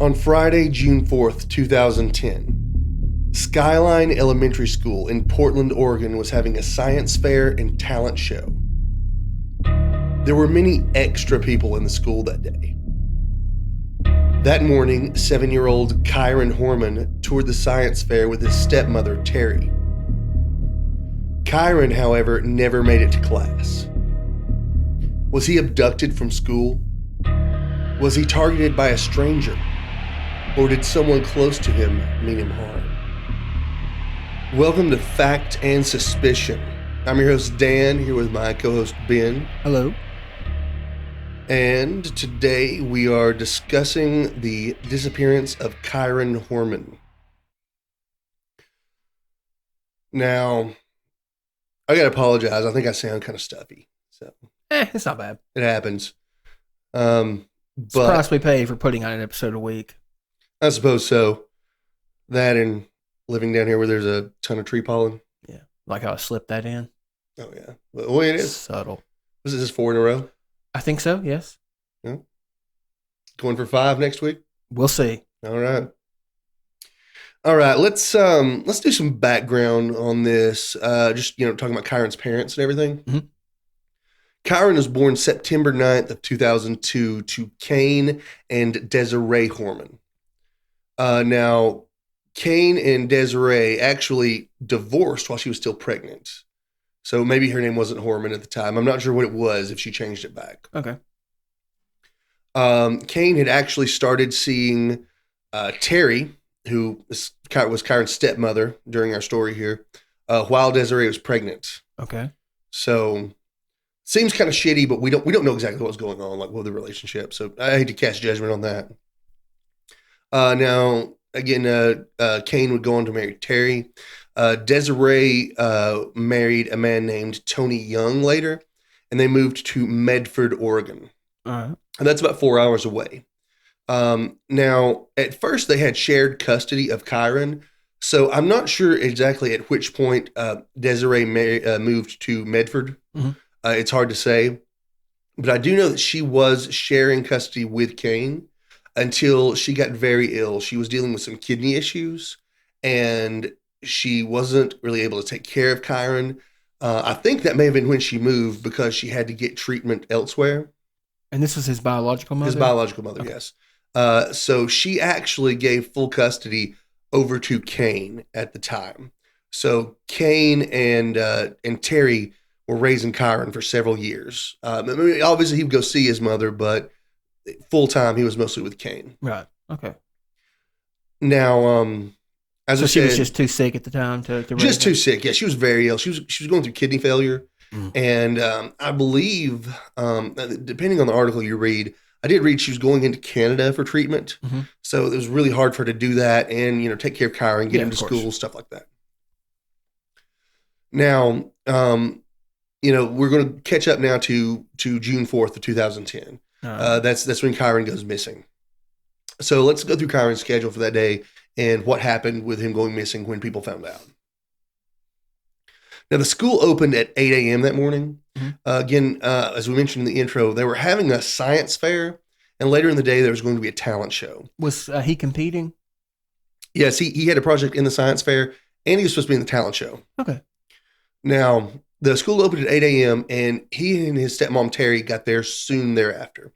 On Friday, June 4th, 2010, Skyline Elementary School in Portland, Oregon was having a science fair and talent show. There were many extra people in the school that day. That morning, 7-year-old Kyron Horman toured the science fair with his stepmother, Terri. Kyron, however, never made it to class. Was he abducted from school? Was he targeted by a stranger? Or did someone close to him mean him harm? Welcome to Fact and Suspicion. I'm your host, Dan, here with my co-host, Ben. Hello. And today we are discussing the disappearance of Kyron Horman. Now, I gotta apologize. I think I sound kind of stuffy. So It's not bad. it happens. Surprised we pay for putting on an episode a week. I suppose so. That and living down here where there's a ton of tree pollen. Yeah. Like how I slipped that in. Oh, yeah. Well, it is. Subtle. Was it just 4 in a row? I think so, yes. Yeah. Going for 5 next week? We'll see. All right. Let's do some background on this. Talking about Kyron's parents and everything. Mm-hmm. Kyron was born September 9th of 2002 to Kane and Desiree Horman. Now, Kane and Desiree actually divorced while she was still pregnant. So maybe her name wasn't Horman at the time. I'm not sure what it was if she changed it back. Okay. Kane had actually started seeing Terri, who was Kyron's stepmother during our story here, while Desiree was pregnant. Okay. So seems kind of shitty, but we don't know exactly what's going on, like with the relationship. So I hate to cast judgment on that. Now, again, Kane would go on to marry Terri. Desiree married a man named Tony Young later, and they moved to Medford, Oregon. All right. And that's about 4 hours away. Now, at first, they had shared custody of Kyron, so I'm not sure exactly at which point Desiree moved to Medford. Mm-hmm. It's hard to say, but I do know that she was sharing custody with Kane until she got very ill. She was dealing with some kidney issues, and she wasn't really able to take care of Kyron. I think that may have been when she moved because she had to get treatment elsewhere. And this was his biological mother? His biological mother, okay. Yes. So she actually gave full custody over to Kane at the time. So Kane and Terri were raising Kyron for several years. Obviously, he would go see his mother, but full time he was mostly with Kane. Right. Okay. Now, as I said, she was just too sick at the time to raise just too her? sick. Yeah, she was very ill. She was going through kidney failure, and I believe, depending on the article you read, I did read she was going into Canada for treatment. Mm-hmm. So it was really hard for her to do that and take care of Kyron, get him to school, stuff like that. Now, we're going to catch up now to June 4th of 2010. That's when Kyron goes missing. So let's go through Kyron's schedule for that day and what happened with him going missing when people found out. Now, the school opened at 8 a.m. that morning. Mm-hmm. Again, as we mentioned in the intro, they were having a science fair, and later in the day, there was going to be a talent show. Was he competing? Yes, he had a project in the science fair, and he was supposed to be in the talent show. Okay. Now, the school opened at 8 a.m., and he and his stepmom, Terri, got there soon thereafter.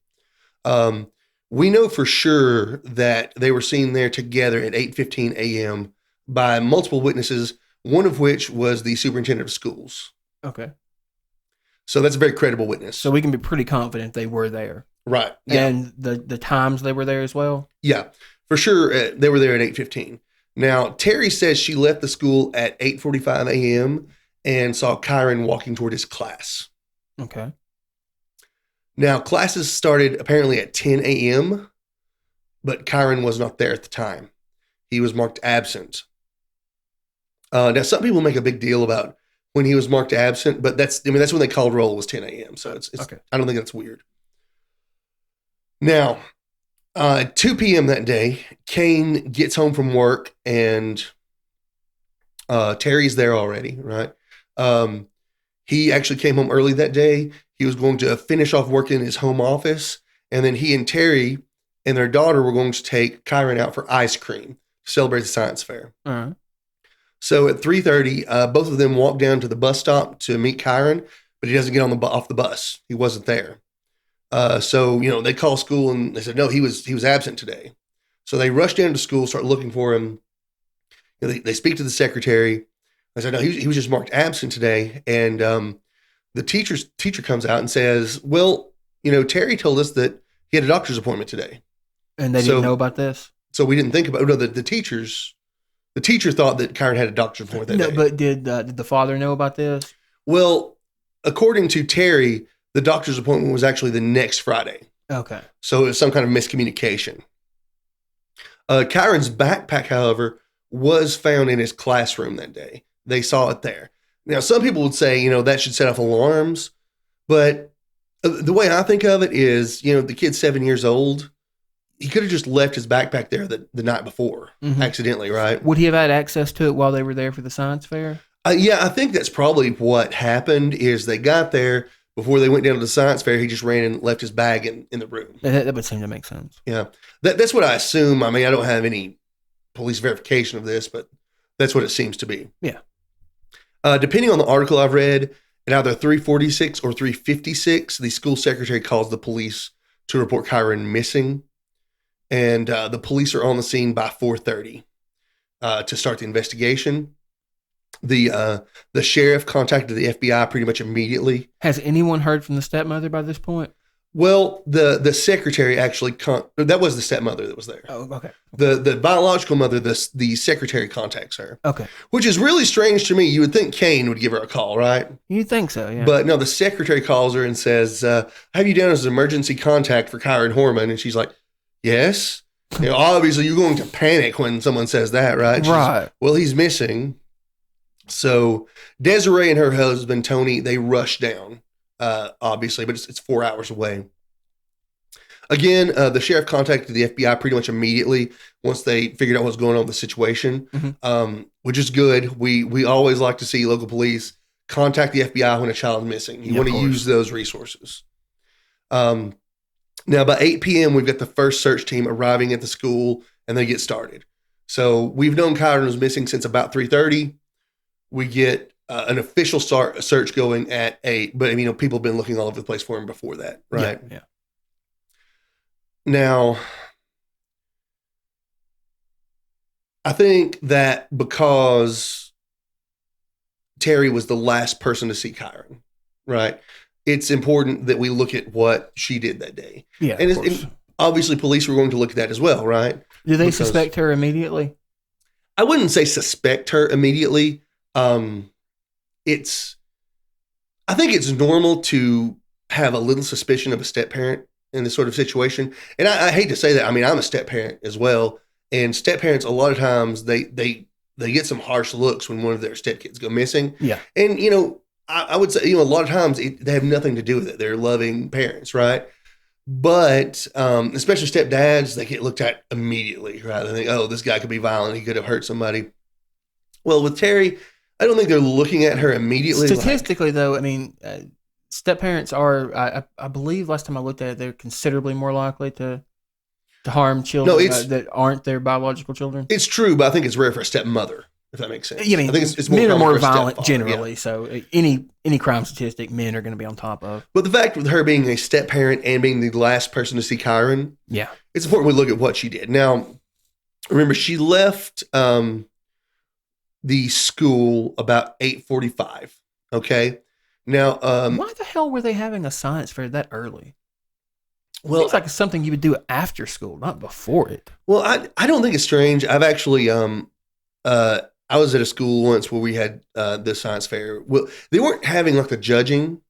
We know for sure that they were seen there together at 8:15 a.m. by multiple witnesses, one of which was the superintendent of schools. Okay. So that's a very credible witness. So we can be pretty confident they were there. Right. Yeah. And the times they were there as well? Yeah, for sure. They were there at 8:15. Now, Terri says she left the school at 8:45 a.m. and saw Kyron walking toward his class. Okay. Now, classes started apparently at 10 a.m., but Kyron was not there at the time. He was marked absent. Now, some people make a big deal about when he was marked absent, but that's when they called roll was 10 a.m., so it's okay. I don't think that's weird. Now, at 2 p.m. that day, Kane gets home from work, and Terry's there already, right? He actually came home early that day. He was going to finish off work in his home office, and then he and Terri and their daughter were going to take Kyron out for ice cream to celebrate the science fair. All right. So at 3:30, both of them walk down to the bus stop to meet Kyron, but he doesn't get off the bus. He wasn't there. So they call school and they said no, he was absent today. So they rush down to school, start looking for him. They speak to the secretary. I said no, he was just marked absent today, and the teacher comes out and says, well, Terri told us that he had a doctor's appointment today, and they didn't know about this. So we didn't think about it. No, the teacher thought that Kyron had a doctor's appointment that day. But did the father know about this? Well, according to Terri, the doctor's appointment was actually the next Friday. Okay. So it was some kind of miscommunication. Kyron's backpack, however, was found in his classroom that day. They saw it there. Now, some people would say, that should set off alarms. But the way I think of it is, the kid's 7 years old. He could have just left his backpack there the night before, accidentally, right? Would he have had access to it while they were there for the science fair? Yeah, I think that's probably what happened is they got there before they went down to the science fair. He just ran and left his bag in the room. That would seem to make sense. Yeah, that's what I assume. I mean, I don't have any police verification of this, but that's what it seems to be. Yeah. Depending on the article I've read, at either 3:46 or 3:56, the school secretary calls the police to report Kyron missing. And the police are on the scene by 4:30 to start the investigation. The sheriff contacted the FBI pretty much immediately. Has anyone heard from the stepmother by this point? Well, the secretary actually that was the stepmother that was there. Oh, okay. The biological mother, the secretary contacts her. Okay. Which is really strange to me. You would think Kane would give her a call, right? You'd think so, yeah. But no, the secretary calls her and says, have you down as an emergency contact for Kyron Horman? And she's like, yes. Obviously you're going to panic when someone says that, right? Right. Well, he's missing. So Desiree and her husband, Tony, they rush down, obviously, but it's 4 hours away. Again, the sheriff contacted the FBI pretty much immediately once they figured out what's going on with the situation, which is good. We always like to see local police contact the FBI when a child is missing. You want to use those resources. Now, by 8 p.m., we've got the first search team arriving at the school, and they get started. So we've known Kyron was missing since about 3:30. We get an official search going at 8, but people have been looking all over the place for him before that, right? Yeah. Now, I think that because Terri was the last person to see Kyron, right? It's important that we look at what she did that day. Yeah, and obviously police were going to look at that as well, right? Do they suspect her immediately? I wouldn't say suspect her immediately. I think it's normal to have a little suspicion of a step parent in this sort of situation. And I hate to say that. I mean, I'm a step parent as well. And step parents, a lot of times they get some harsh looks when one of their stepkids go missing. Yeah. And, I would say, a lot of times they have nothing to do with it. They're loving parents, right? But especially stepdads, they get looked at immediately, right? They think, oh, this guy could be violent. He could have hurt somebody. Well, with Terri, I don't think they're looking at her immediately. Statistically, though, I mean, step parents are, I believe last time I looked at it, they're considerably more likely to harm children that aren't their biological children. It's true, but I think it's rare for a stepmother. If that makes sense. Yeah, I think it's men are more violent generally, so any crime statistic, men are going to be on top of. But the fact with her being a step parent and being the last person to see Kyron, it's important we look at what she did. Now, remember, she left the school about 8:45. Okay, now why the hell were they having a science fair that early? Well, seems like it's something you would do after school, not before it. Well, I don't think it's strange. I've actually I was at a school once where we had the science fair. Well, they weren't having like the judging;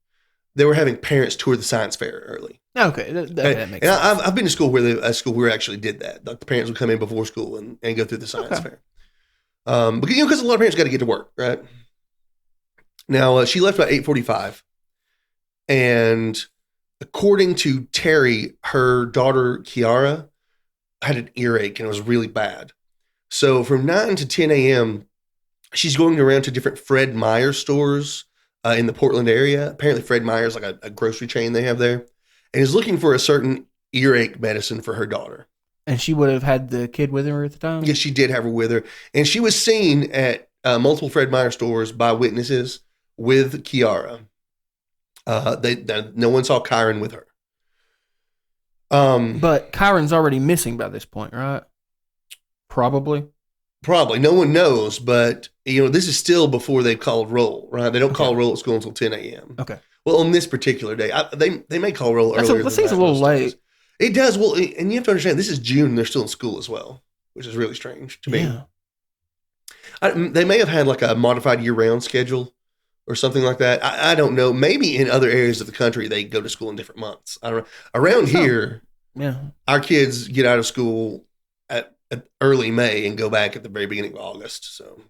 they were having parents tour the sciance fair early. Okay, that makes sense. I've been to school where we actually did that. Like the parents would come in before school and go through the science fair. Because a lot of parents got to get to work, right? Now she left about 8:45, and according to Terri, her daughter Kiara had an earache and it was really bad. So from 9 to 10 a.m., she's going around to different Fred Meyer stores in the Portland area. Apparently Fred Meyer is like a grocery chain they have there. And is looking for a certain earache medicine for her daughter. And she would have had the kid with her at the time? Yes, she did have her with her. And she was seen at multiple Fred Meyer stores by witnesses with Kiara. No one saw Kyron with her. But Kyron's already missing by this point, right? Probably. No one knows, but this is still before they've called roll, right? They don't call roll at school until 10 a.m. Okay. Well, on this particular day, they may call roll earlier. That seems a little late. It does. Well, and you have to understand, this is June and they're still in school as well, which is really strange to me. Yeah. They may have had like a modified year-round schedule or something like that. I don't know. Maybe in other areas of the country, they go to school in different months. I don't know. Around here, our kids get out of school at early May and go back at the very beginning of August. So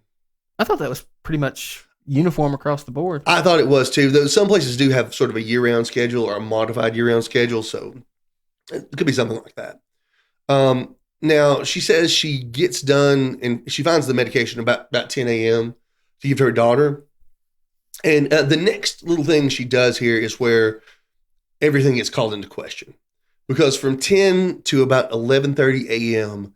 I thought that was pretty much uniform across the board. I thought it was too. Though some places do have sort of a year-round schedule or a modified year-round schedule, so it could be something like that. Now she says she gets done and she finds the medication about 10 a.m. to give to her daughter. And the next little thing she does here is where everything gets called into question, because from 10 to about 11:30 a.m.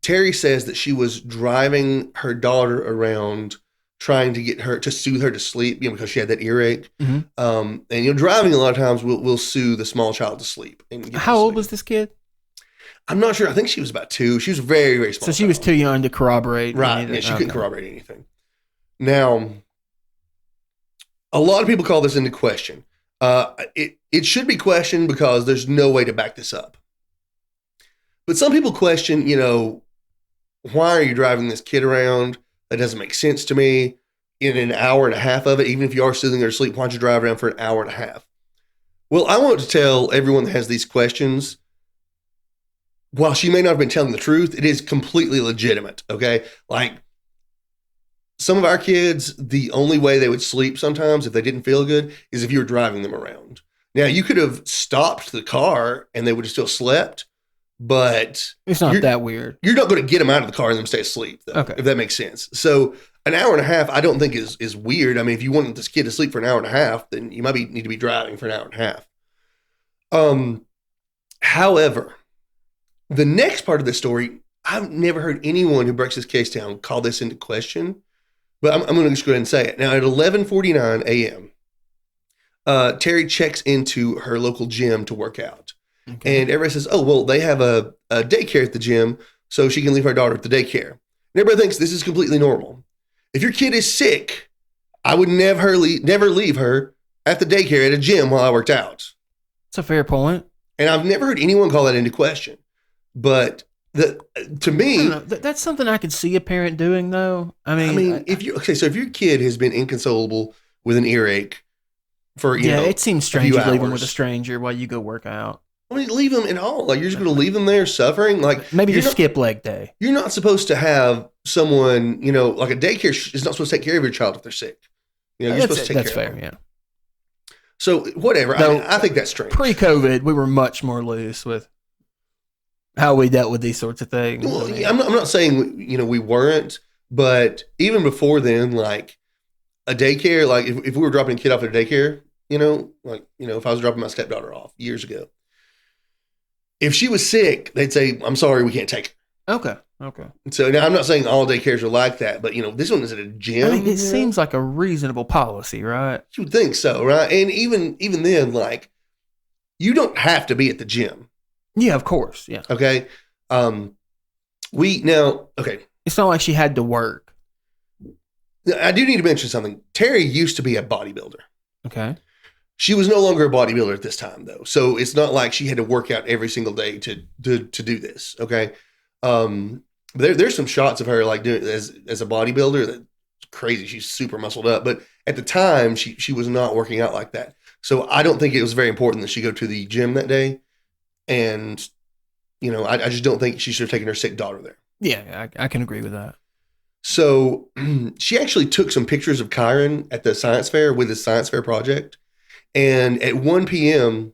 Terri says that she was driving her daughter around trying to get her to soothe her to sleep, because she had that earache. Mm-hmm. And driving a lot of times will soothe the small child to sleep. How old was this kid? I'm not sure. I think she was about 2. She was very, very small. So she was too young to corroborate. Right. Yeah, she couldn't corroborate anything. Now, a lot of people call this into question. It should be questioned because there's no way to back this up. But some people question, why are you driving this kid around? That doesn't make sense to me. In an hour and a half of it, even if you are soothing her to sleep, why don't you drive around for an hour and a half? Well, I want to tell everyone that has these questions, while she may not have been telling the truth, it is completely legitimate, okay? Like, some of our kids, the only way they would sleep sometimes if they didn't feel good is if you were driving them around. Now, you could have stopped the car and they would have still slept, but it's not that weird. You're not going to get them out of the car and them stay asleep, though, if that makes sense. So an hour and a half, I don't think is weird. I mean, if you want this kid to sleep for an hour and a half, then you might need to be driving for an hour and a half. However, the next part of the story, I've never heard anyone who breaks this case down call this into question, but I'm going to just go ahead and say it. Now, at 11:49 a.m., Terri checks into her local gym to work out. Okay. And everybody says, oh, well, they have a daycare at the gym, so she can leave her daughter at the daycare. And everybody thinks this is completely normal. If your kid is sick, I would never leave her at the daycare at a gym while I worked out. That's a fair point. And I've never heard anyone call that into question. But to me, that's something I could see a parent doing, though. if your kid has been inconsolable with an earache for it seems strange to leave them with a stranger while you go work out. Leave them at all. Like, you're just going to leave them there suffering. Like, maybe just skip leg day. You're not supposed to have someone, like a daycare is not supposed to take care of your child if they're sick. You're supposed to take care of them. That's fair. Yeah. So whatever. I think that's strange. Pre-COVID, we were much more loose with how we dealt with these sorts of things. Well, I'm not saying we weren't, but even before then, like a daycare, like if we were dropping a kid off at a daycare, if I was dropping my stepdaughter off years ago, if she was sick, they'd say, "I'm sorry, we can't take her." Okay. So now I'm not saying all daycares are like that, but this one is at a gym. It seems like a reasonable policy, right? You would think so, right? And even then, like, you don't have to be at the gym. Yeah, of course. Yeah. Okay. It's not like she had to work. I do need to mention something. Terri used to be a bodybuilder. Okay. She was no longer a bodybuilder at this time, though. So it's not like she had to work out every single day to do this. Okay. There's some shots of her like doing as a bodybuilder that's crazy. She's super muscled up, but at the time she was not working out like that. So I don't think it was very important that she go to the gym that day. And, I just don't think she should have taken her sick daughter there. Yeah, I can agree with that. So she actually took some pictures of Kyron at the science fair with his science fair project. And at 1 p.m.,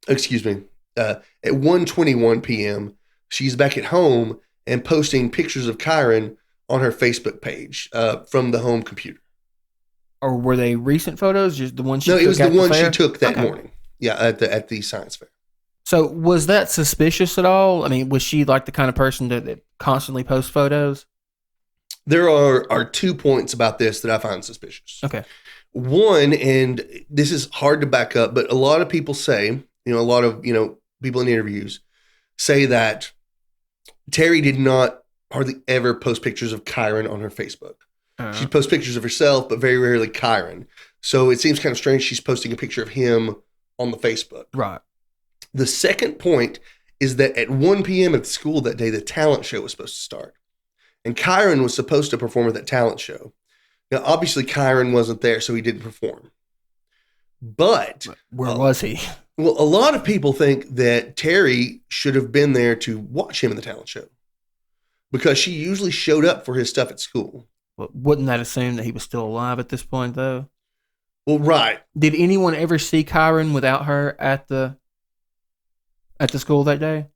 at 1:21 p.m., she's back at home and posting pictures of Kyron on her Facebook page from the home computer. Or were they recent photos? Just the ones she took? No, it was the one she took that morning. Yeah, at the science fair. So was that suspicious at all? I mean, was she like the kind of person that constantly posts photos? There are 2 points about this that I find suspicious. Okay. One, and this is hard to back up, but a lot of people say, a lot of, people in interviews say that Terri did not hardly ever post pictures of Kyron on her Facebook. She'd post pictures of herself, but very rarely Kyron. So it seems kind of strange she's posting a picture of him on the Facebook. Right. The second point is that at 1 p.m. at the school that day, the talent show was supposed to start. And Kyron was supposed to perform at that talent show. Now, obviously, Kyron wasn't there, so he didn't perform. But where was he? Well, a lot of people think that Terri should have been there to watch him in the talent show because she usually showed up for his stuff at school. Well, wouldn't that assume that he was still alive at this point, though? Well, right. Did anyone ever see Kyron without her at the school that day?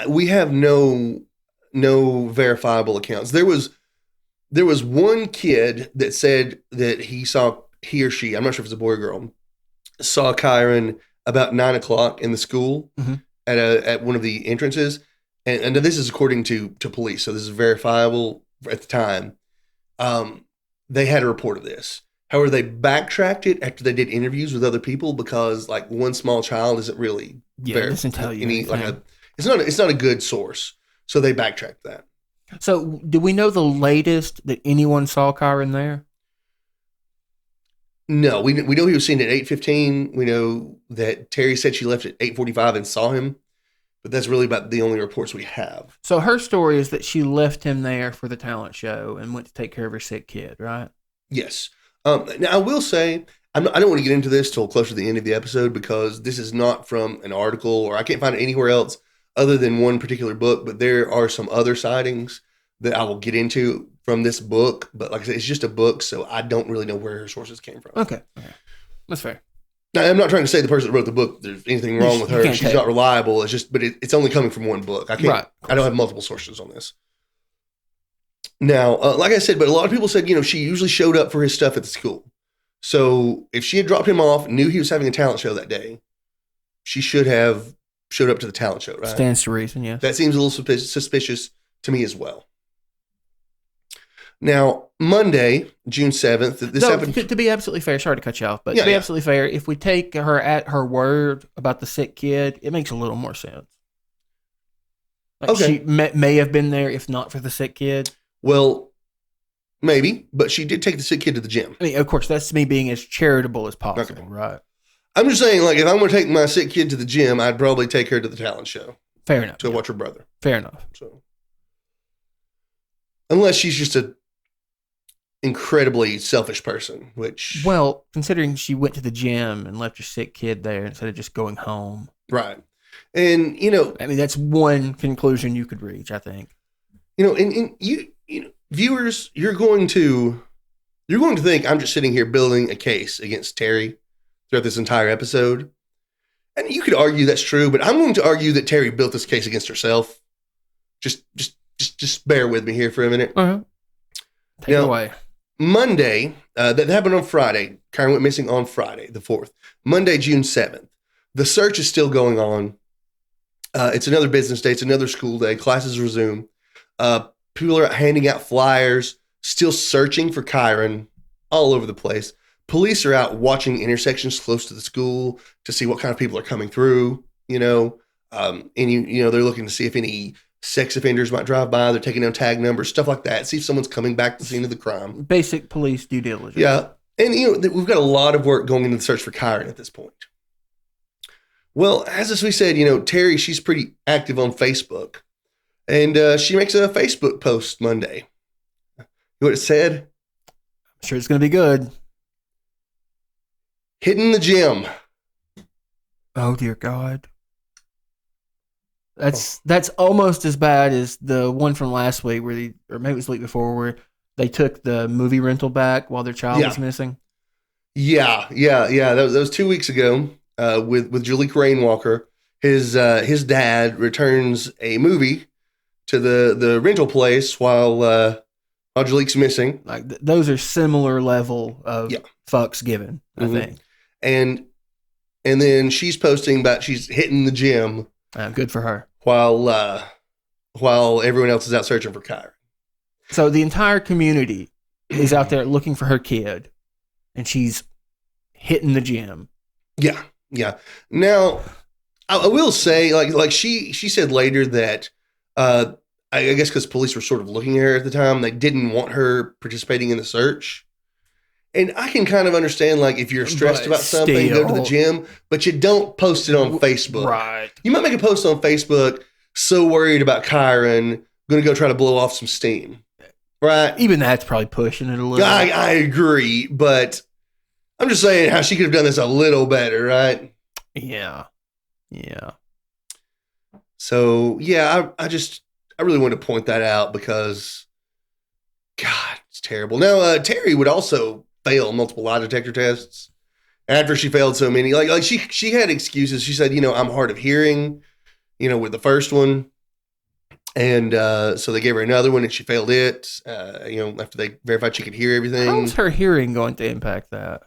We have no verifiable accounts. There was one kid that said that he or she, I'm not sure if it's a boy or girl, saw Kyron about 9:00 in the school at one of the entrances. And this is according to police. So this is verifiable at the time. They had a report of this. However, they backtracked it after they did interviews with other people because like one small child isn't really it doesn't tell you anything. It's not a good source. So they backtracked that. So do we know the latest that anyone saw Kyron there? No, we know he was seen at 8:15. We know that Terri said she left at 8:45 and saw him, but that's really about the only reports we have. So her story is that she left him there for the talent show and went to take care of her sick kid, right? Yes. Now, I will say, I don't want to get into this till closer to the end of the episode because this is not from an article or I can't find it anywhere else other than one particular book, but there are some other sightings that I will get into from this book. But like I said, it's just a book, so I don't really know where her sources came from. Okay. That's fair. Now, I'm not trying to say the person that wrote the book, there's anything wrong with her. She's not reliable. It's just, but it's only coming from one book. I don't have multiple sources on this. Now, like I said, but a lot of people said, she usually showed up for his stuff at the school. So if she had dropped him off, knew he was having a talent show that day, she should have showed up to the talent show, right? Stands to reason, yes. That seems a little suspicious to me as well. Now, Monday, June 7th, this happened. To be absolutely fair, sorry to cut you off, but to be absolutely fair, if we take her at her word about the sick kid, it makes a little more sense. Like she may have been there if not for the sick kid. Well, maybe, but she did take the sick kid to the gym. I mean, of course, that's me being as charitable as possible, right? I'm just saying, like, if I'm going to take my sick kid to the gym, I'd probably take her to the talent show. Fair enough. To watch her brother. Fair enough. So, unless she's just an incredibly selfish person, which... Well, considering she went to the gym and left her sick kid there instead of just going home. Right. And, I mean, that's one conclusion you could reach, I think. And viewers, you're going to think I'm just sitting here building a case against Terri throughout this entire episode. And you could argue that's true, but I'm going to argue that Terri built this case against herself. Just bear with me here for a minute. Take it away. Monday, that happened on Friday. Kyron went missing on Friday, the 4th. Monday, June 7th. The search is still going on. It's another business day. It's another school day. Classes resume. People are handing out flyers, still searching for Kyron all over the place. Police are out watching intersections close to the school to see what kind of people are coming through, and they're looking to see if any sex offenders might drive by. They're taking down tag numbers, stuff like that. See if someone's coming back to the scene of the crime. Basic police due diligence. Yeah. And, we've got a lot of work going into the search for Kyron at this point. Well, as we said, Terri, she's pretty active on Facebook. And she makes a Facebook post Monday. You know what it said? I'm sure it's going to be good. Hitting the gym. Oh, dear God. That's almost as bad as the one from last week or maybe it was the week before, where they took the movie rental back while their child was missing. Yeah. That was 2 weeks ago with Jaliek Rainwalker. His dad returns a movie to the rental place while Jaliek's missing. Like those are similar level of fucks given, I think. And and then she's posting about she's hitting the gym. Good for her. While everyone else is out searching for Kyron. So the entire community is out there looking for her kid, and she's hitting the gym. Yeah. Now, I will say, like she said later that, I guess because police were sort of looking at her at the time, they didn't want her participating in the search. And I can kind of understand, like, if you're stressed about something, go to the gym, but you don't post it on Facebook. Right. You might make a post on Facebook, so worried about Kyron, going to go try to blow off some steam. Right? Even that's probably pushing it a little. I agree, but I'm just saying how she could have done this a little better, right? Yeah. So, yeah, I really want to point that out because, God, it's terrible. Now, Terri would also fail multiple lie detector tests after she failed so many. Like she had excuses. She said, I'm hard of hearing, with the first one. And so they gave her another one and she failed it, after they verified she could hear everything. How's her hearing going to impact that?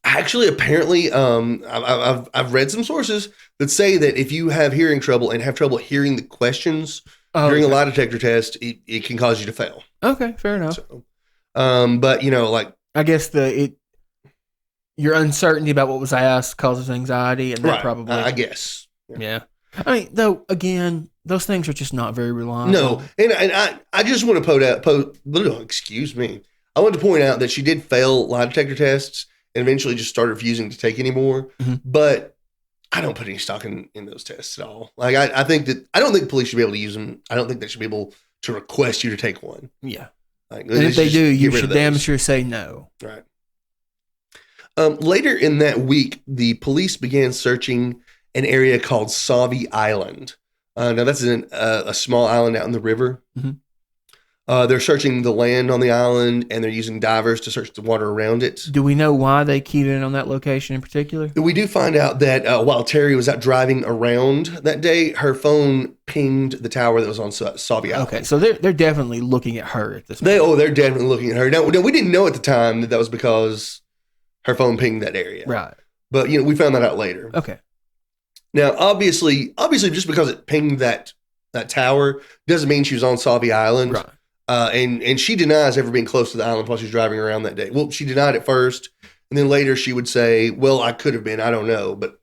Actually, apparently, I've read some sources that say that if you have hearing trouble and have trouble hearing the questions during a lie detector test, it can cause you to fail. Okay, fair enough. So, but I guess your uncertainty about what was asked causes anxiety, and that right, probably I guess. Yeah. I mean, though, again, those things are just not very reliable. No, and I just want to excuse me. I want to point out that she did fail lie detector tests and eventually just started refusing to take any more. Mm-hmm. But I don't put any stock in those tests at all. Like I don't think police should be able to use them. I don't think they should be able to request you to take one. Yeah. Like, and if they do, you should damn sure say no. Right. Later in that week, the police began searching an area called Sauvie Island. Now, that's a small island out in the river. Mm-hmm. They're searching the land on the island, and they're using divers to search the water around it. Do we know why they keyed in on that location in particular? We do find out that while Terri was out driving around that day, her phone pinged the tower that was on Sauvie Island. Okay, so they're definitely looking at her at this point. They're definitely looking at her. Now, we didn't know at the time that was because her phone pinged that area. Right. But, we found that out later. Okay. Now, obviously, just because it pinged that tower doesn't mean she was on Sauvie Island. Right. And she denies ever being close to the island while she's driving around that day. Well, she denied it first, and then later she would say, well, I could have been. I don't know. But,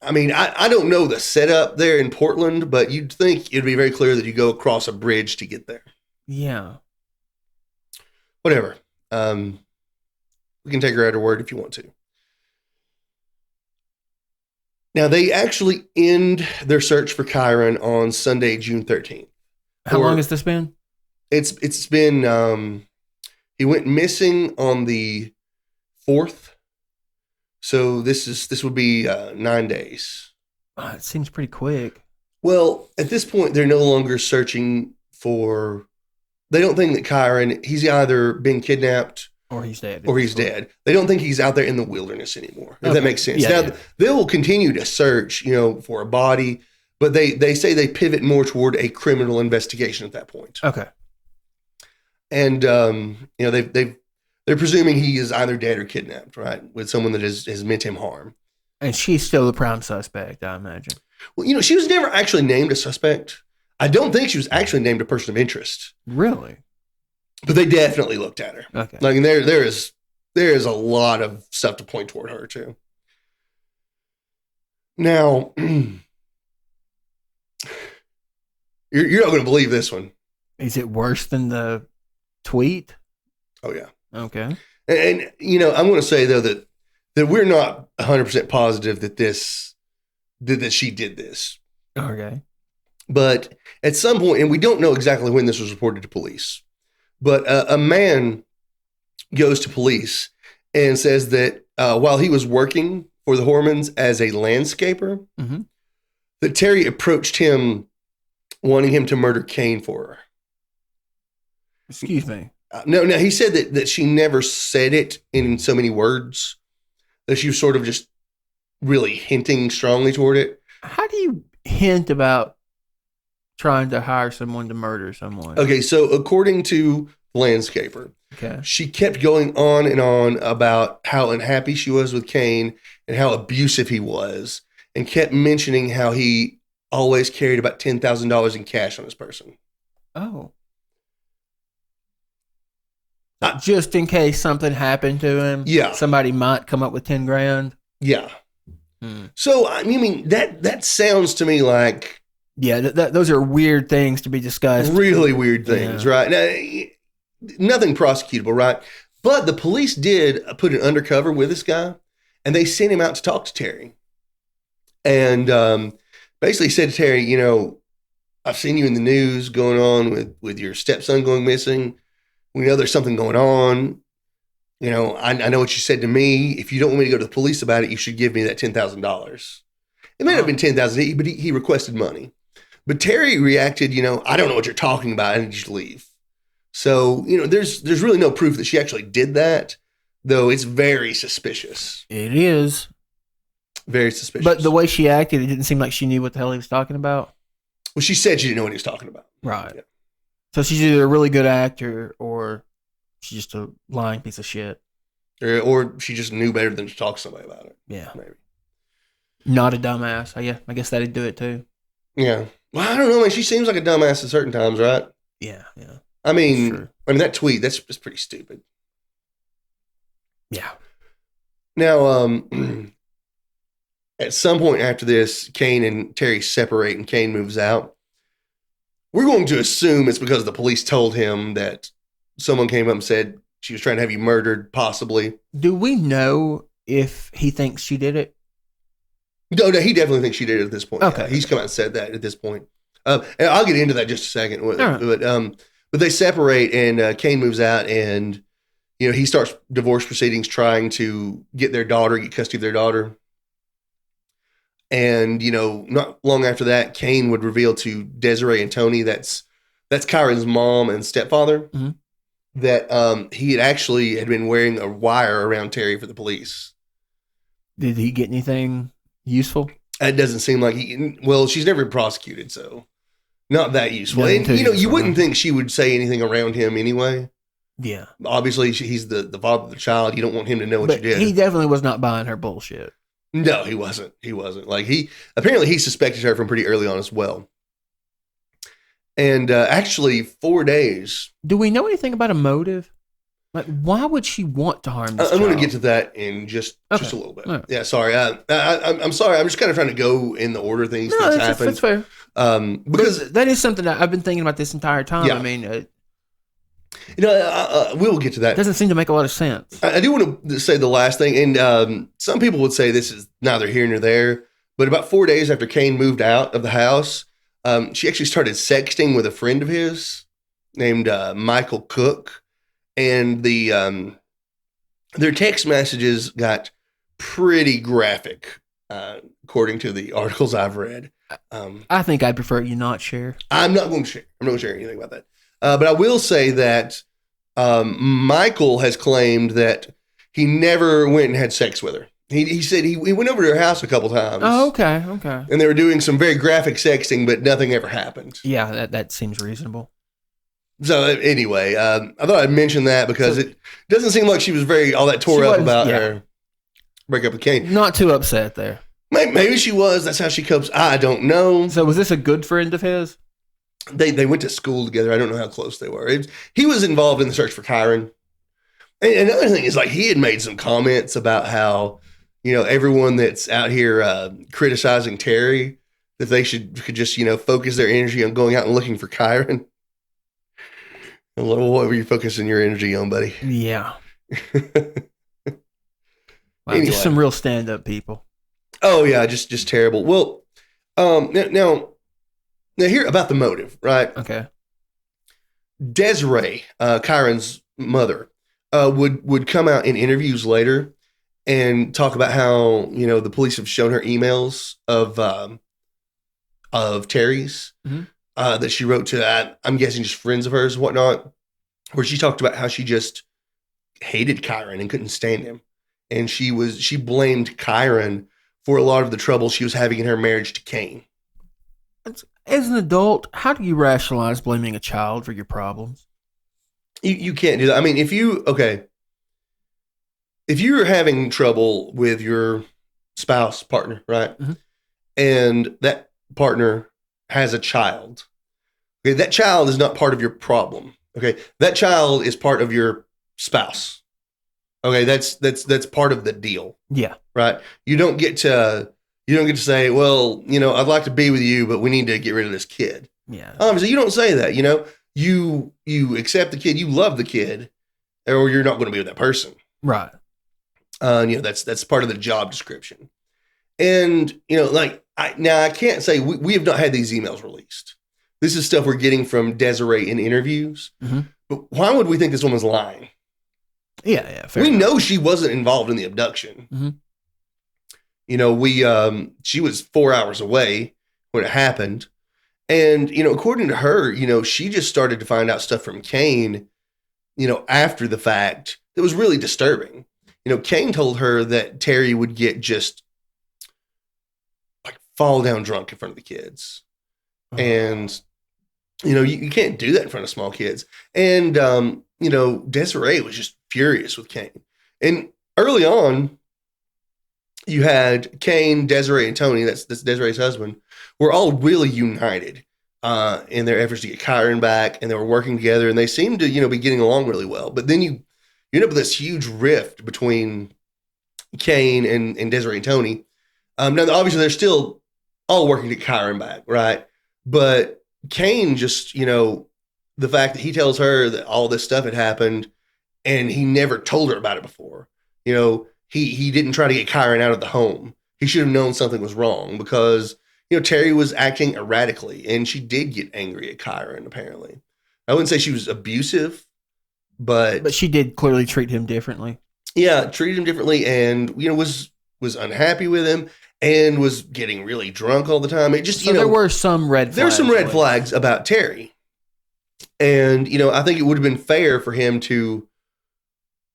I mean, I don't know the setup there in Portland, but you'd think it'd be very clear that you go across a bridge to get there. Yeah. Whatever. We can take her at her word if you want to. Now, they actually end their search for Kyron on Sunday, June 13th. How long has this been? It's been, he went missing on the 4th. So this would be 9 days. It seems pretty quick. Well, at this point, they're no longer searching for, they don't think that Kyron, he's either been kidnapped or he's dead. Dead. They don't think he's out there in the wilderness anymore, if that makes sense. Yeah, they will continue to search, for a body, but they say they pivot more toward a criminal investigation at that point. Okay. And, they're presuming he is either dead or kidnapped, right? With someone that has meant him harm. And she's still the prime suspect, I imagine. Well, she was never actually named a suspect. I don't think she was actually named a person of interest. Really? But they definitely looked at her. Okay. Like, and there is a lot of stuff to point toward her too. Now, you're not going to believe this one. Is it worse than the tweet? Oh yeah. Okay. And I'm going to say though that we're not 100% positive that she did this. Okay. But at some point, and we don't know exactly when this was reported to police, but a man goes to police and says that while he was working for the Hormans as a landscaper, mm-hmm. that Terri approached him wanting him to murder Kane for her. Excuse me. No, he said that she never said it in so many words, that she was sort of just really hinting strongly toward it. How do you hint about trying to hire someone to murder someone? Okay, so according to the landscaper, Okay. She kept going on and on about how unhappy she was with Kane and how abusive he was, and kept mentioning how he always carried about $10,000 in cash on his person. Oh. Just in case something happened to him. Yeah. Somebody might come up with 10 grand. Yeah. So, I mean, that sounds to me like... Yeah, those are weird things to be discussed. Really weird things, right? Now, nothing prosecutable, right? But the police did put an undercover with this guy, and they sent him out to talk to Terri. And basically said to Terri, you know, I've seen you in the news going on with your stepson going missing. We know there's something going on. You know, I know what you said to me. If you don't want me to go to the police about it, you should give me that $10,000. It may not have been $10,000, but he requested money. But Terri reacted, you know, I don't know what you're talking about. I need you to leave. So, you know, there's really no proof that she actually did that, though it's very suspicious. It is. Very suspicious. But the way she acted, it didn't seem like she knew what the hell he was talking about. Well, she said she didn't know what he was talking about. Right. Yeah. So she's either a really good actor or she's just a lying piece of shit. Or she just knew better than to talk to somebody about it. Yeah. Maybe. Not a dumbass. I guess that'd do it too. Yeah. Well, I don't know, man. She seems like a dumbass at certain times, right? Yeah. I mean, that tweet, that's pretty stupid. Yeah. Now, at some point after this, Kane and Terri separate and Kane moves out. We're going to assume it's because the police told him that someone came up and said she was trying to have you murdered, possibly. Do we know if he thinks she did it? No, he definitely thinks she did it at this point. Okay. Yeah, he's come out and said that at this point. And I'll get into that in just a second. Right. But they separate and Kane moves out and, you know, he starts divorce proceedings trying to get custody of their daughter. And, you know, not long after that, Kane would reveal to Desiree and Tony, that's Kyron's mom and stepfather, that he had been wearing a wire around Terri for the police. Did he get anything useful? It doesn't seem like she's never been prosecuted, so not that useful. And, you know, you wouldn't think she would say anything around him anyway. Yeah. Obviously, he's the father of the child. You don't want him to know what you did. He definitely was not buying her bullshit. No, he wasn't. Like he suspected her from pretty early on as well. And actually 4 days. Do we know anything about a motive? Like, why would she want to harm this child? I'm going to get to that in just a little bit. Right. Yeah, sorry. I'm sorry. I'm just kind of trying to go in the order things happen. That's fair. Because that is something that I've been thinking about this entire time. Yeah. I mean, you know, we'll get to that. It doesn't seem to make a lot of sense. I do want to say the last thing, and some people would say this is neither here nor there, but about 4 days after Kane moved out of the house, she actually started sexting with a friend of his named Michael Cook, and their text messages got pretty graphic, according to the articles I've read. I think I'd prefer you not share. I'm not going to share. I'm not going to share anything about that. But I will say that Michael has claimed that he never went and had sex with her. He said he went over to her house a couple times. Oh, okay. And they were doing some very graphic sexting, but nothing ever happened. Yeah, that seems reasonable. So anyway, I thought I'd mention that because it doesn't seem like she was all that tore up about her breakup with Kane. Not too upset there. Maybe she was. That's how she copes. I don't know. So was this a good friend of his? They went to school together. I don't know how close they were. He was involved in the search for Kyron. And another thing is, like, he had made some comments about how, you know, everyone that's out here criticizing Terri, that they could just, you know, focus their energy on going out and looking for Kyron. What were you focusing your energy on, buddy? Yeah. Wow, anyway. Just some real stand-up people. Oh yeah, just terrible. Well, now here about the motive, right? Okay. Desiree, Kyron's mother, would come out in interviews later and talk about how, you know, the police have shown her emails of Terri's that she wrote to, I'm guessing just friends of hers and whatnot, where she talked about how she just hated Kyron and couldn't stand him. And she blamed Kyron for a lot of the trouble she was having in her marriage to Kane. As an adult, how do you rationalize blaming a child for your problems? You can't do that. I mean, if you're having trouble with your spouse, partner, right? Mm-hmm. And that partner has a child. Okay, that child is not part of your problem. Okay, that child is part of your spouse. Okay, that's part of the deal. Yeah. Right. You don't get to say, well, I'd like to be with you, but we need to get rid of this kid. Yeah. So you don't say that. You accept the kid, you love the kid, or you're not going to be with that person. Right. That's part of the job description. And I can't say we have not had these emails released. This is stuff we're getting from Desiree in interviews. Mm-hmm. But why would we think this woman's lying? Yeah. Fair enough. Know she wasn't involved in the abduction. Mm-hmm. She was 4 hours away when it happened. And, according to her, she just started to find out stuff from Kane, after the fact that was really disturbing. Kane told her that Terri would get just like fall down drunk in front of the kids. Oh. And, you can't do that in front of small kids. And, Desiree was just furious with Kane. And early on, you had Kane, Desiree, and Tony, that's Desiree's husband, were all really united in their efforts to get Kyron back, and they were working together, and they seemed to, be getting along really well. But then you end up with this huge rift between Kane and Desiree and Tony. Now, obviously, they're still all working to get Kyron back, right? But Kane just, the fact that he tells her that all this stuff had happened, and he never told her about it before. He didn't try to get Kyron out of the home. He should have known something was wrong because, Terri was acting erratically, and she did get angry at Kyron, apparently. I wouldn't say she was abusive, but she did clearly treat him differently. Yeah, treated him differently, and, was unhappy with him and was getting really drunk all the time. It just, there were some red flags. There were some red flags about Terri. And, I think it would have been fair for him to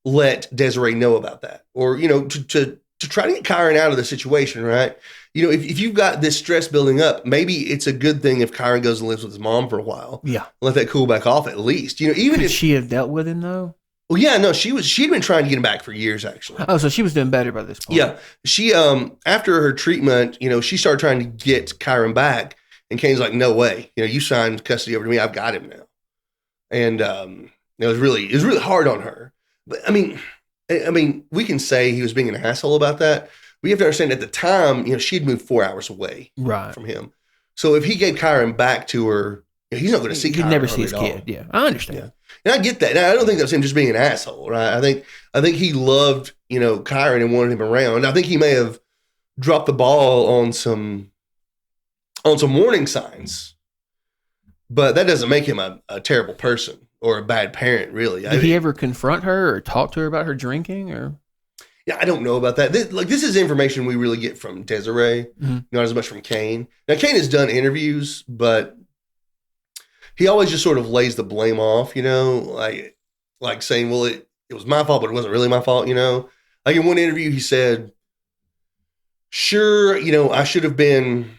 let Desiree know about that, or, to try to get Kyron out of the situation, right? If you've got this stress building up, maybe it's a good thing if Kyron goes and lives with his mom for a while. Yeah. Let that cool back off at least. Even Could if she have dealt with him though? Well, yeah, no, she'd been trying to get him back for years, actually. Oh, so she was doing better by this point. Yeah. She, after her treatment, she started trying to get Kyron back, and Kane's like, no way. You signed custody over to me. I've got him now. And, it was really hard on her. But I mean, we can say he was being an asshole about that. We have to understand at the time, she'd moved 4 hours away from him. So if he gave Kyron back to her, he's not going to see Kyron. He'd never see his kid. Yeah, I understand. Yeah. And I get that. Now, I don't think that was him just being an asshole, right? I think he loved, Kyron and wanted him around. I think he may have dropped the ball on some warning signs, but that doesn't make him a terrible person or a bad parent, really. Did he ever confront her or talk to her about her drinking, or? Yeah, I don't know about that. This is information we really get from Desiree, not as much from Kane. Now, Kane has done interviews, but he always just sort of lays the blame off, like saying, well, it was my fault, but it wasn't really my fault, Like in one interview, he said, sure, I should have been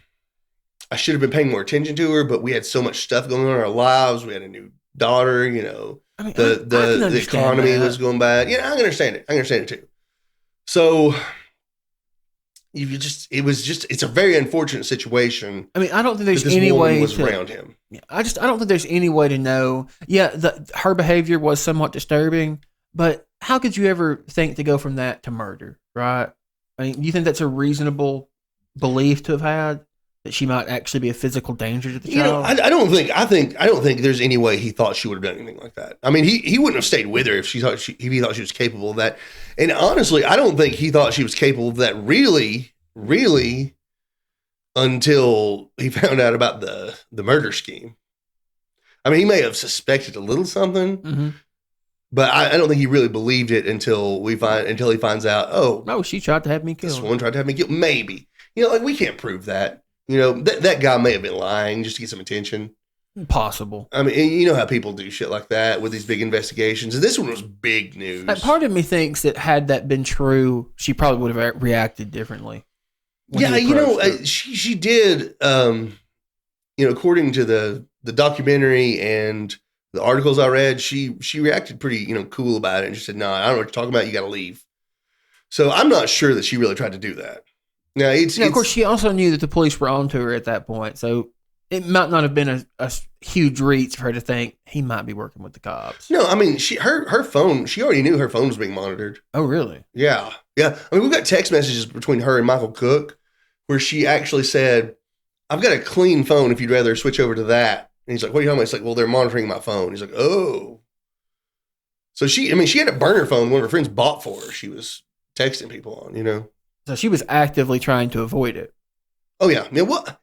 paying more attention to her, but we had so much stuff going on in our lives. We had a new daughter, the economy was going bad. Yeah, I understand it. I understand it too. So it's a very unfortunate situation. I mean, I don't think there's any way was around him. I don't think there's any way to know. Yeah, her behavior was somewhat disturbing, but how could you ever think to go from that to murder, right? I mean, do you think that's a reasonable belief to have had, that she might actually be a physical danger to the child? I don't think there's any way he thought she would have done anything like that. I mean, he wouldn't have stayed with her if he thought she was capable of that. And honestly, I don't think he thought she was capable of that really until he found out about the murder scheme. I mean, he may have suspected a little something, but I don't think he really believed it until he finds out, oh, she tried to have me killed. This one tried to have me killed. Maybe. We can't prove that. That guy may have been lying just to get some attention. Possible. I mean, you know how people do shit like that with these big investigations. And this one was big news. Part of me thinks that had that been true, she probably would have reacted differently. Yeah, she did. According to the documentary and the articles I read, she reacted pretty, cool about it and just said, "No, I don't know what you're talking about. You got to leave." So I'm not sure that she really tried to do that. Now, of course, she also knew that the police were on to her at that point, so it might not have been a huge reach for her to think he might be working with the cops. No, I mean, her phone, she already knew her phone was being monitored. Oh, really? Yeah. Yeah. I mean, we've got text messages between her and Michael Cook where she actually said, "I've got a clean phone if you'd rather switch over to that." And he's like, "What are you talking about?" It's like, "Well, they're monitoring my phone." He's like, "Oh." So she had a burner phone one of her friends bought for her. She was texting people on, So she was actively trying to avoid it. Oh, yeah. Yeah, what?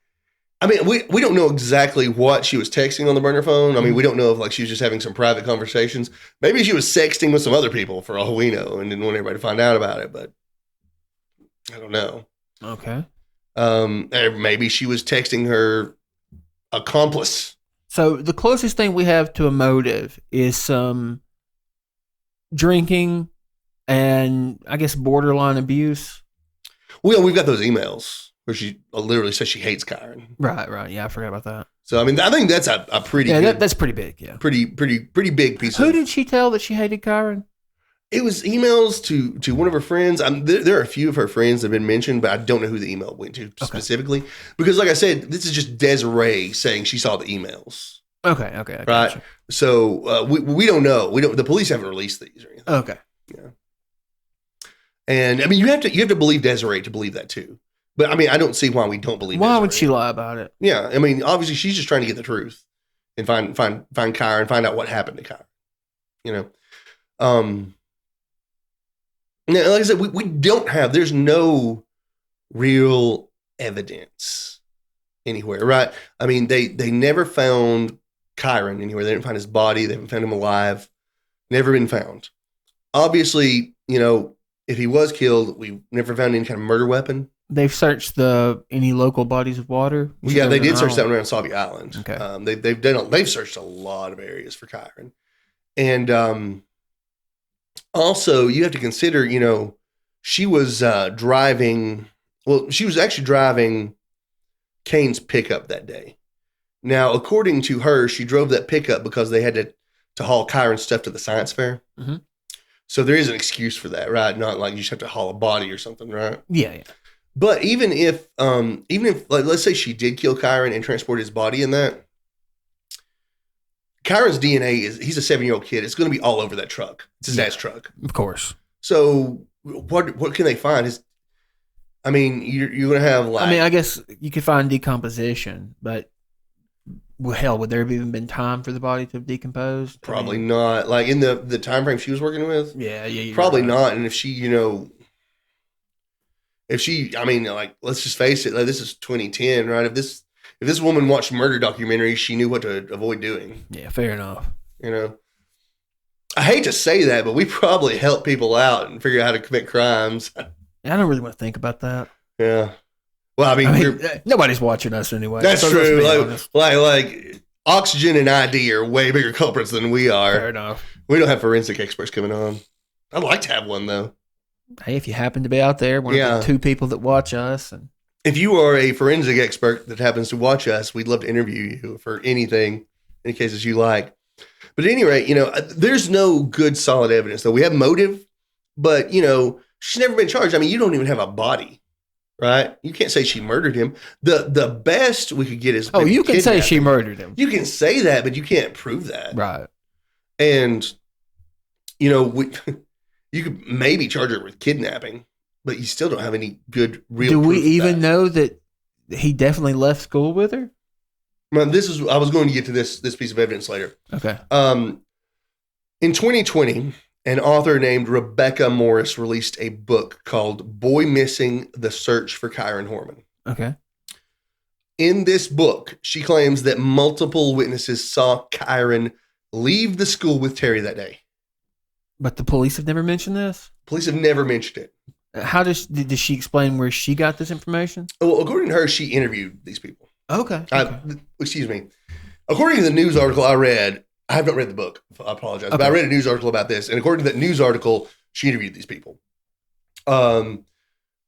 I mean, we don't know exactly what she was texting on the burner phone. I mean, we don't know if she was just having some private conversations. Maybe she was sexting with some other people for all we know and didn't want everybody to find out about it, but I don't know. Okay. Or maybe she was texting her accomplice. So the closest thing we have to a motive is some drinking and I guess borderline abuse. Well, we've got those emails where she literally says she hates Kyron. Right. Yeah, I forgot about that. So, I mean, I think that's a pretty that's pretty big, yeah. Pretty big piece Who did she tell that she hated Kyron? It was emails to one of her friends. There are a few of her friends that have been mentioned, but I don't know who the email went to specifically. Because like I said, this is just Desiree saying she saw the emails. Okay. Right? You. So we don't know. The police haven't released these or anything. Okay. Yeah. And I mean, you have to believe Desiree to believe that too. But I mean, I don't see why we don't believe Why Desiree. would she lie about it? Yeah. I mean, obviously she's just trying to get the truth and find Kyron, find out what happened to Kyron. Now, like I said, we don't have, there's no real evidence anywhere, right? I mean, they never found Kyron anywhere. They didn't find his body. They haven't found him alive. Never been found. Obviously, if he was killed, we never found any kind of murder weapon. They've searched any local bodies of water? Yeah, they did search that one around Sauvie Island. Okay. They've searched a lot of areas for Kyron. And also, you have to consider, she was driving Kane's pickup that day. Now, according to her, she drove that pickup because they had to haul Kyron's stuff to the science fair. Mm-hmm. So there is an excuse for that, right? Not like you just have to haul a body or something, right? Yeah. But even if like, let's say she did kill Kyron and transport his body in that, Kyron's DNA he's a 7-year-old kid. It's going to be all over that truck. It's his dad's truck. Of course. So what can they find? You're going to have I guess you could find decomposition, but hell, would there have even been time for the body to decompose? Probably not. Like in the time frame she was working with? Yeah. Probably not. And if she, let's just face it, like this is 2010, right? If this woman watched murder documentaries, she knew what to avoid doing. Yeah, fair enough. I hate to say that, but we probably help people out and figure out how to commit crimes. I don't really want to think about that. Yeah. Well, nobody's watching us anyway. That's true. Like Oxygen and ID are way bigger culprits than we are. Fair enough. We don't have forensic experts coming on. I'd like to have one though. Hey, if you happen to be out there, one of the 2 people that watch us, and if you are a forensic expert that happens to watch us, we'd love to interview you for anything, any cases you like. But at any rate, there's no good solid evidence though. We have motive, but she's never been charged. I mean, you don't even have a body. Right? You can't say she murdered him. The best we could get is you can say she murdered him. You can say that, but you can't prove that. Right. And you could maybe charge her with kidnapping, but you still don't have any good real proof. Do we even know that he definitely left school with her? Well, I was going to get to this piece of evidence later. Okay. In 2020, an author named Rebecca Morris released a book called Boy Missing: The Search for Kyron Horman. Okay. In this book, she claims that multiple witnesses saw Kyron leave the school with Terri that day. But the police have never mentioned this? Police have never mentioned it. How did she explain where she got this information? Well, according to her, she interviewed these people. Okay. Excuse me. According to the news article I read, I have not read the book. I apologize. Okay. But I read a news article about this. And according to that news article, she interviewed these people.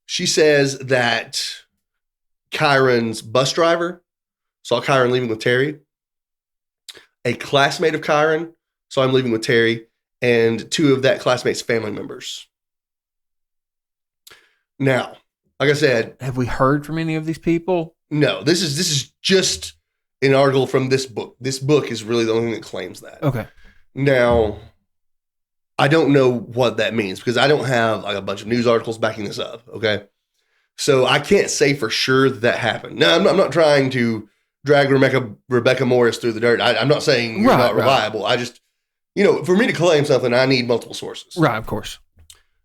She says that Kyron's bus driver saw Kyron leaving with Terri. a classmate of Kyron, so I'm leaving with Terri, and 2 of that classmate's family members. Now, like I said, have we heard from any of these people? No, this is just an article from this book. This book is really the only thing that claims that. Okay. Now, I don't know what that means because I don't have like a bunch of news articles backing this up. Okay. So I can't say for sure that happened. Now, I'm not trying to drag Rebecca Morris through the dirt. I'm not saying you're not reliable. I just, for me to claim something, I need multiple sources. Right, of course.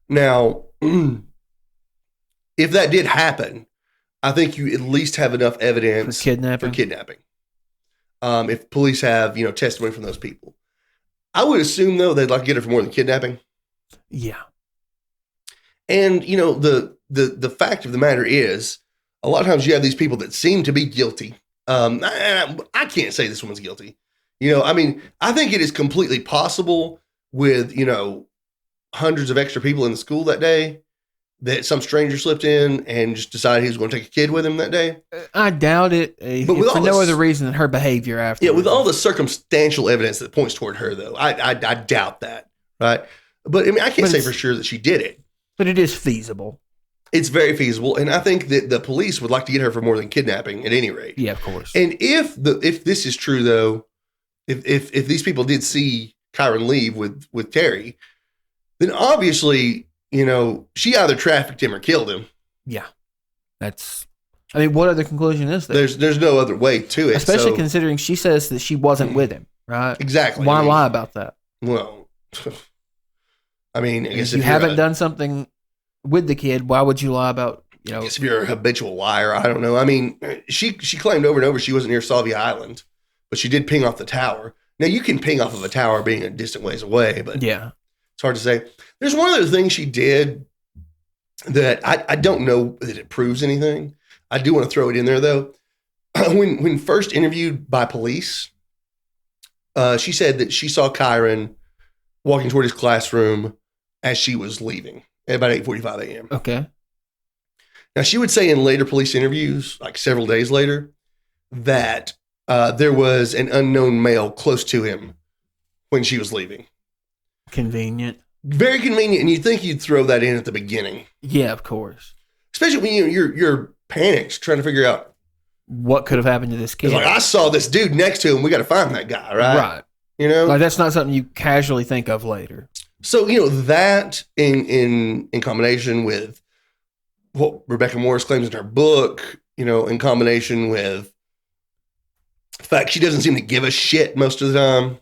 Now, if that did happen, I think you at least have enough evidence for kidnapping. If police have, testimony from those people. I would assume, though, they'd like to get it for more than kidnapping. Yeah. And, the fact of the matter is, a lot of times you have these people that seem to be guilty. I can't say this woman's guilty. I think it is completely possible with, hundreds of extra people in the school that day that some stranger slipped in and just decided he was going to take a kid with him that day. I doubt it. But for no other reason than her behavior after. Yeah, with all the circumstantial evidence that points toward her, though, I doubt that, right? But, I can't say for sure that she did it. But it is feasible. It's very feasible, and I think that the police would like to get her for more than kidnapping at any rate. Yeah, of course. And if this is true, though, if these people did see Kyron leave with Terri, then obviously, she either trafficked him or killed him. Yeah. What other conclusion is there? There's no other way to it. Especially considering she says that she wasn't with him, right? Exactly. Why lie about that? Well, I guess if you haven't done something with the kid, why would you lie about, I guess if you're a habitual liar, I don't know. She claimed over and over she wasn't near Salvia Island, but she did ping off the tower. Now, you can ping off of a tower being a distant ways away, but yeah, it's hard to say. There's one other thing she did that I don't know that it proves anything. I do want to throw it in there, though. When first interviewed by police, she said that she saw Kyron walking toward his classroom as she was leaving at about 8:45 a.m. Okay. Now, she would say in later police interviews, like several days later, that there was an unknown male close to him when she was leaving. Convenient. Very convenient, and you'd think you'd throw that in at the beginning. Yeah, of course. Especially when you're panicked trying to figure out what could have happened to this kid. Like, I saw this dude next to him. We got to find that guy, right? Right. Like, that's not something you casually think of later. So, that in combination with what Rebecca Morris claims in her book, in combination with the fact she doesn't seem to give a shit most of the time.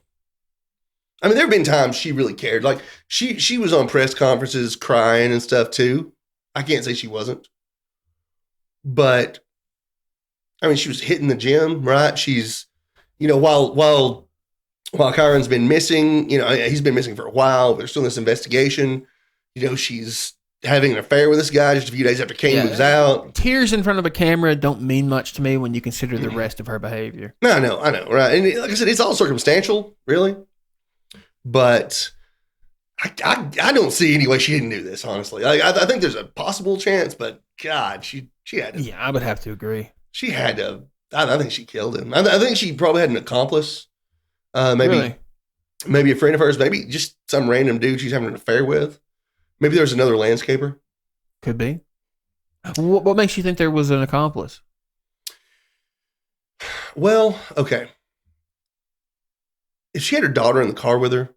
There have been times she really cared. Like, she was on press conferences crying and stuff too. I can't say she wasn't. But, she was hitting the gym, right? She's, while Kyron's been missing, he's been missing for a while. There's still this investigation. She's having an affair with this guy just a few days after Kane moves out. Tears in front of a camera don't mean much to me when you consider the rest of her behavior. No, I know, right? And like I said, it's all circumstantial, really. But I don't see any way she didn't do this, honestly. I think there's a possible chance, but God, she had to. Yeah, I would have to agree. She had to. I think she killed him. I think she probably had an accomplice. Maybe a friend of hers, maybe just some random dude she's having an affair with. Maybe there's another landscaper. Could be. What makes you think there was an accomplice? Well, okay. If she had her daughter in the car with her,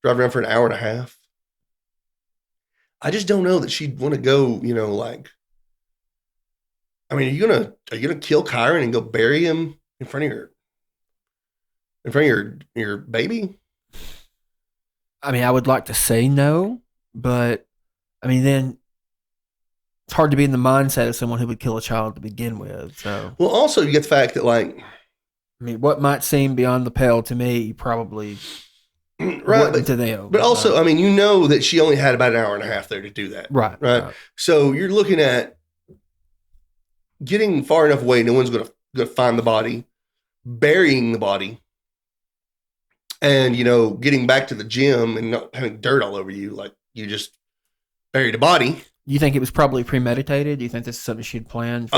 drive around for an hour and a half, I just don't know that she'd want to go, are you gonna kill Kyron and go bury him in front of your baby? I would like to say no, but then it's hard to be in the mindset of someone who would kill a child to begin with. So, well, also you get the fact that what might seem beyond the pale to me probably right to them. But also, that she only had about an hour and a half there to do that. Right. So you're looking at getting far enough away, no one's going to find the body, burying the body, and, getting back to the gym and not having dirt all over you, like you just buried a body. You think it was probably premeditated? Do you think this is something she'd planned?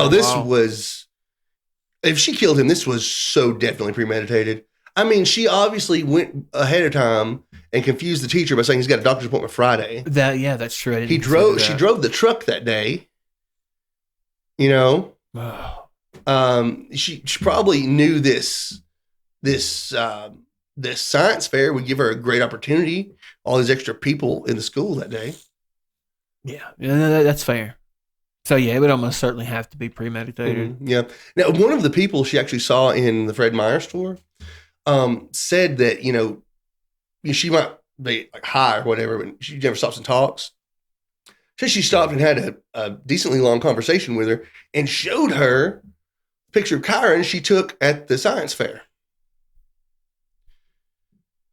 If she killed him, this was so definitely premeditated. I mean, she obviously went ahead of time and confused the teacher by saying he's got a doctor's appointment Friday. That's true. She drove the truck that day. You know, she probably knew this science fair would give her a great opportunity. All these extra people in the school that day. Yeah, that's fair. So yeah, it would almost certainly have to be premeditated. Mm-hmm. Yeah. Now, one of the people she actually saw in the Fred Meyer store said that she might be like high or whatever, but she never stops and talks. So she stopped and had a decently long conversation with her and showed her a picture of Kyron she took at the science fair.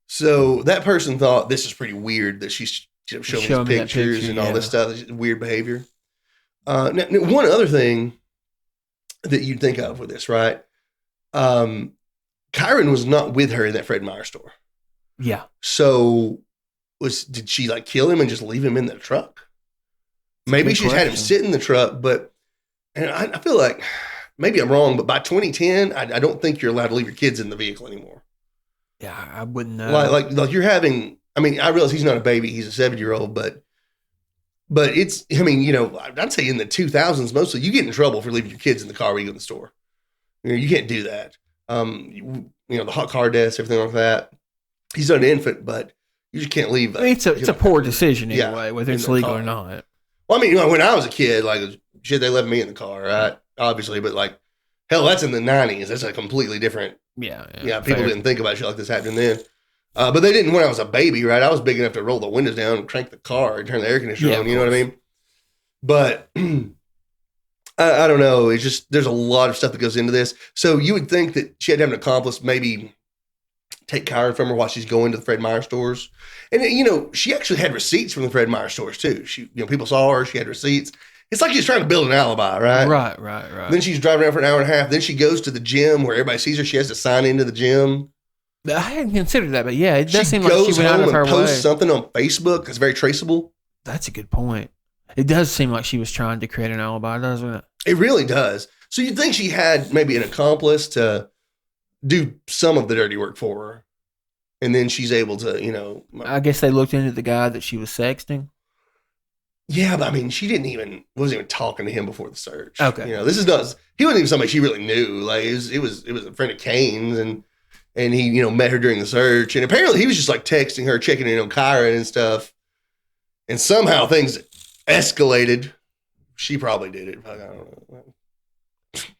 So that person thought this is pretty weird that she's showing these pictures and all this stuff, weird behavior. Now, one other thing that you'd think of with this, right? Kyron was not with her in that Fred Meyer store. Yeah. So did she like kill him and just leave him in the truck? Maybe she's had him sit in the truck, but I feel like maybe I'm wrong, but by 2010, I don't think you're allowed to leave your kids in the vehicle anymore. Yeah, I wouldn't know. Like you're having, I mean, I realize he's not a baby, he's a 7-year-old, but it's, I mean, I'd say in the 2000s, mostly you get in trouble for leaving your kids in the car when you go to the store. You can't do that. The hot car deaths, everything like that. He's not an infant, but you just can't leave. It's a poor decision anyway, whether it's legal or not. Well, I mean, when I was a kid, like, shit, they left me in the car, right? Obviously, but like, hell, that's in the 90s. That's a completely different. Yeah. People didn't think about shit like this happening then. But they didn't when I was a baby, right? I was big enough to roll the windows down and crank the car and turn the air conditioner on. You know what I mean? But I don't know. It's just, there's a lot of stuff that goes into this. So you would think that she had to have an accomplice maybe take Kyron from her while she's going to the Fred Meyer stores. And, she actually had receipts from the Fred Meyer stores too. She, people saw her, she had receipts. It's like she's trying to build an alibi, right? Right. Then she's driving around for an hour and a half. Then she goes to the gym where everybody sees her. She has to sign into the gym. I hadn't considered that, but yeah, it does seem like she went out of her way. She posts something on Facebook that's very traceable. That's a good point. It does seem like she was trying to create an alibi, doesn't it? It really does. So you'd think she had maybe an accomplice to do some of the dirty work for her. And then she's able to, I guess they looked into the guy that she was sexting. Yeah, but I mean, she wasn't even talking to him before the search. Okay. He wasn't even somebody she really knew. Like, it was a friend of Kane's and he, met her during the search. And apparently he was just like texting her, checking in on Kyron and stuff. And somehow things escalated. She probably did it. I don't know.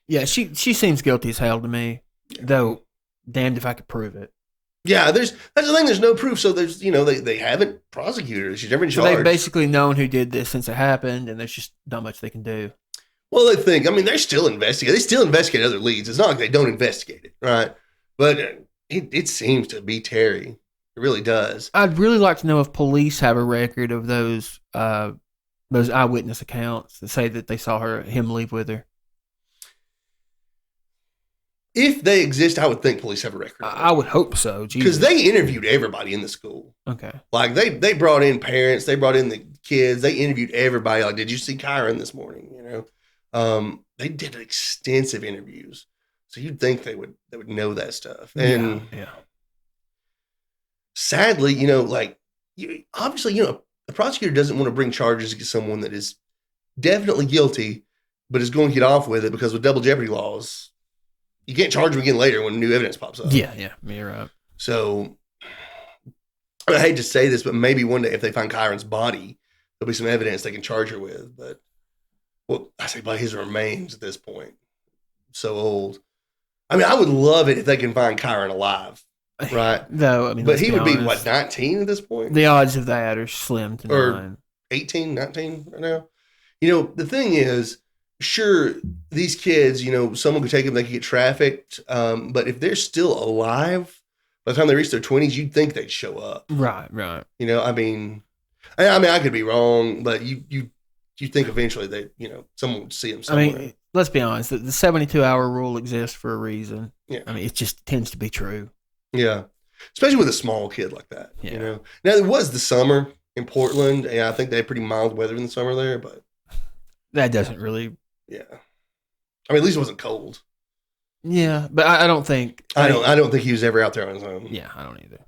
Yeah, she seems guilty as hell to me. Yeah. Though, damned if I could prove it. Yeah, that's the thing. There's no proof, so there's they haven't prosecuted her. She's never been charged. So they've basically known who did this since it happened, and there's just not much they can do. Well, they think. I mean, they're still investigating. They still investigate other leads. It's not like they don't investigate it, right? But it seems to be Terri. It really does. I'd really like to know if police have a record of those eyewitness accounts that say that they saw him leave with her. If they exist, I would think police have a record. I would hope so. Because they interviewed everybody in the school. Okay. Like, they brought in parents. They brought in the kids. They interviewed everybody. Like, did you see Kyron this morning? They did extensive interviews. So you'd think they would know that stuff. And yeah. Sadly, obviously, the prosecutor doesn't want to bring charges against someone that is definitely guilty, but is going to get off with it because with double jeopardy laws, you can't charge them again later when new evidence pops up. Yeah, you're right. So I hate to say this, but maybe one day if they find Kyron's body, there'll be some evidence they can charge her with. But, well, I say by his remains at this point. So old. I mean, I would love it if they can find Kyron alive, right? No, I mean, but he would be, 19 at this point? The odds of that are slim to none. 18, 19 right now? The thing is, sure, these kids, someone could take them, they could get trafficked. But if they're still alive, by the time they reach their 20s, you'd think they'd show up. Right. I mean, I could be wrong, but you think eventually that, someone would see them somewhere. I mean, let's be honest, the 72-hour rule exists for a reason. Yeah. I mean, it just tends to be true. Yeah. Especially with a small kid like that, Yeah. Now, it was the summer in Portland, and I think they had pretty mild weather in the summer there, but. That doesn't really. Yeah. I mean, at least it wasn't cold. Yeah, but I don't think I don't think he was ever out there on his own. Yeah, I don't either.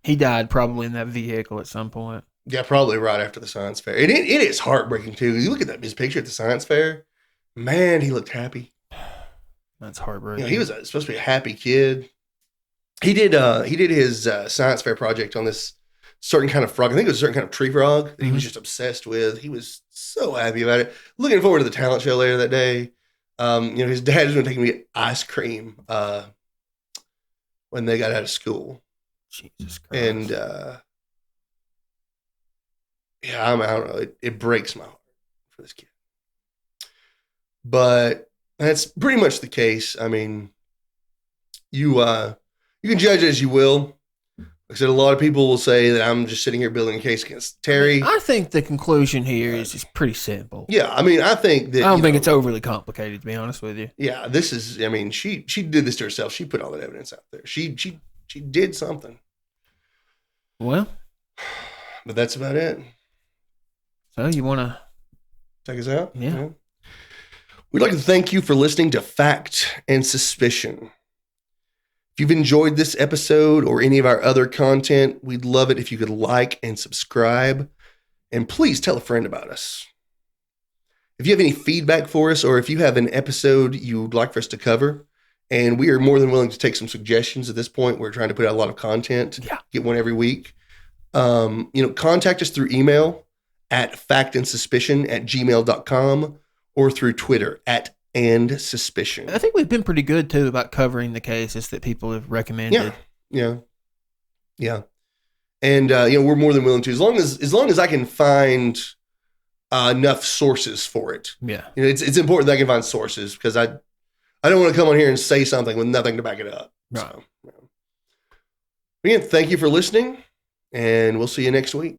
He died probably in that vehicle at some point. Yeah, probably right after the science fair. And it is heartbreaking too. You look at his picture at the science fair. Man, he looked happy. That's heartbreaking. He was supposed to be a happy kid. He did his science fair project on this certain kind of frog. I think it was a certain kind of tree frog that he was just obsessed with. He was so happy about it. Looking forward to the talent show later that day. His dad was going to take me to get ice cream when they got out of school. Jesus Christ. And I don't know. It breaks my heart for this kid. But that's pretty much the case. I mean, you can judge it as you will. Like I said, a lot of people will say that I'm just sitting here building a case against Terri. I think the conclusion here is just pretty simple. Yeah, I mean, I think that... I don't think it's overly complicated, to be honest with you. Yeah, this is... I mean, she did this to herself. She put all that evidence out there. She did something. Well... But that's about it. So, you want to... take us out? Yeah. We'd like to thank you for listening to Fact and Suspicion. If you've enjoyed this episode or any of our other content, we'd love it if you could like and subscribe. And please tell a friend about us. If you have any feedback for us, or if you have an episode you'd like for us to cover, and we are more than willing to take some suggestions at this point. We're trying to put out a lot of content. Yeah. Get one every week. Contact us through email at factandsuspicion@gmail.com or through Twitter @andsuspicion. I think we've been pretty good, too, about covering the cases that people have recommended. Yeah. And, we're more than willing to, as long as I can find enough sources for it. Yeah. It's important that I can find sources, because I don't want to come on here and say something with nothing to back it up. Right. So, again, thank you for listening, and we'll see you next week.